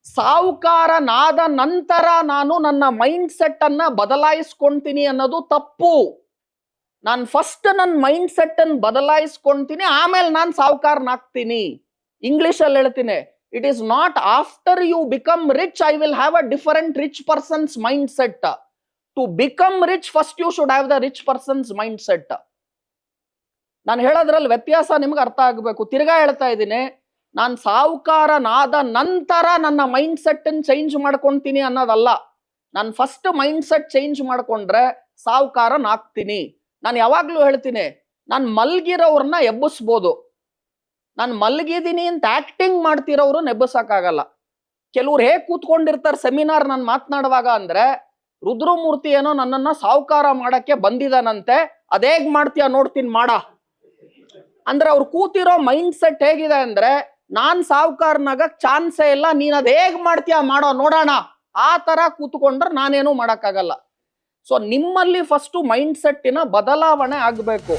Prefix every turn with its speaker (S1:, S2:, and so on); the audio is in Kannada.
S1: ಸಾಹುಕಾರನಾದ ನಂತರ ನಾನು ನನ್ನ ಮೈಂಡ್ ಸೆಟ್ ಅನ್ನ ಬದಲಾಯಿಸ್ಕೊಂತೀನಿ ಅನ್ನೋದು ತಪ್ಪು. ನಾನು ಫಸ್ಟ್ ನನ್ನ ಮೈಂಡ್ ಸೆಟ್ ಅನ್ನು ಬದಲಾಯಿಸ್ಕೊಂತೀನಿ, ಆಮೇಲೆ ನಾನು ಸಾಹುಕಾರನಾಗ್ತೀನಿ. ಇಂಗ್ಲಿಷ್ ಅಲ್ಲಿ ಹೇಳ್ತೀನಿ, it is not after you become rich I will have a different rich person's mindset. To become rich first you should have the rich person's mindset. ನಾನು ಹೇಳೋದ್ರಲ್ಲಿ ವ್ಯತ್ಯಾಸ ನಿಮ್ಗೆ ಅರ್ಥ ಆಗಬೇಕು. ತಿರ್ಗಾ ಹೇಳ್ತಾ ಇದ್ದೀನಿ, ನಾನು ಸಾಹುಕಾರನಾದ ನಂತರ ನನ್ನ ಮೈಂಡ್ ಸೆಟ್ ಅನ್ನು ಚೇಂಜ್ ಮಾಡ್ಕೊಂತೀನಿ ಅನ್ನೋದಲ್ಲ. ನಾನು ಫಸ್ಟ್ ಮೈಂಡ್ ಸೆಟ್ ಚೇಂಜ್ ಮಾಡ್ಕೊಂಡ್ರೆ ಸಾಹುಕಾರನಾಗ್ತೀನಿ. ನಾನು ಯಾವಾಗ್ಲೂ ಹೇಳ್ತೀನಿ, ನಾನು ಮಲ್ಗಿರೋರ್ನ ಎಬ್ಬಿಸ್ಬೋದು, ನಾನು ಮಲ್ಗಿದ್ದೀನಿ ಅಂತ ಆಕ್ಟಿಂಗ್ ಮಾಡ್ತಿರೋರು ಎಬ್ಬಿಸಕ್ಕಾಗಲ್ಲ. ಕೆಲವ್ರು ಹೇಗೆ ಕೂತ್ಕೊಂಡಿರ್ತಾರೆ ಸೆಮಿನಾರ್ ನಾನು ಮಾತನಾಡುವಾಗ ಅಂದ್ರೆ, ರುದ್ರಮೂರ್ತಿ ಏನೋ ನನ್ನನ್ನ ಸಾಹುಕಾರ ಮಾಡಕ್ಕೆ ಬಂದಿದ್ದಾನಂತೆ, ಅದೇಗ್ ಮಾಡ್ತೀಯ ನೋಡ್ತೀನಿ ಮಾಡ ಅಂದ್ರೆ ಅವ್ರು ಕೂತಿರೋ ಮೈಂಡ್ ಸೆಟ್ ಹೇಗಿದೆ ಅಂದ್ರೆ, ನಾನ್ ಸಾಹುಕಾರನಾಗಕ್ ಚಾನ್ಸೇ ಇಲ್ಲ, ನೀನ್ ಅದ್ ಹೇಗ್ ಮಾಡ್ತೀಯ ಮಾಡೋ ನೋಡೋಣ, ಆ ತರ ಕೂತ್ಕೊಂಡ್ರೆ ನಾನೇನು ಮಾಡಕ್ಕಾಗಲ್ಲ. ಸೊ ನಿಮ್ಮಲ್ಲಿ ಫಸ್ಟ್ ಮೈಂಡ್ ಸೆಟ್ಟಿನ ಬದಲಾವಣೆ ಆಗ್ಬೇಕು.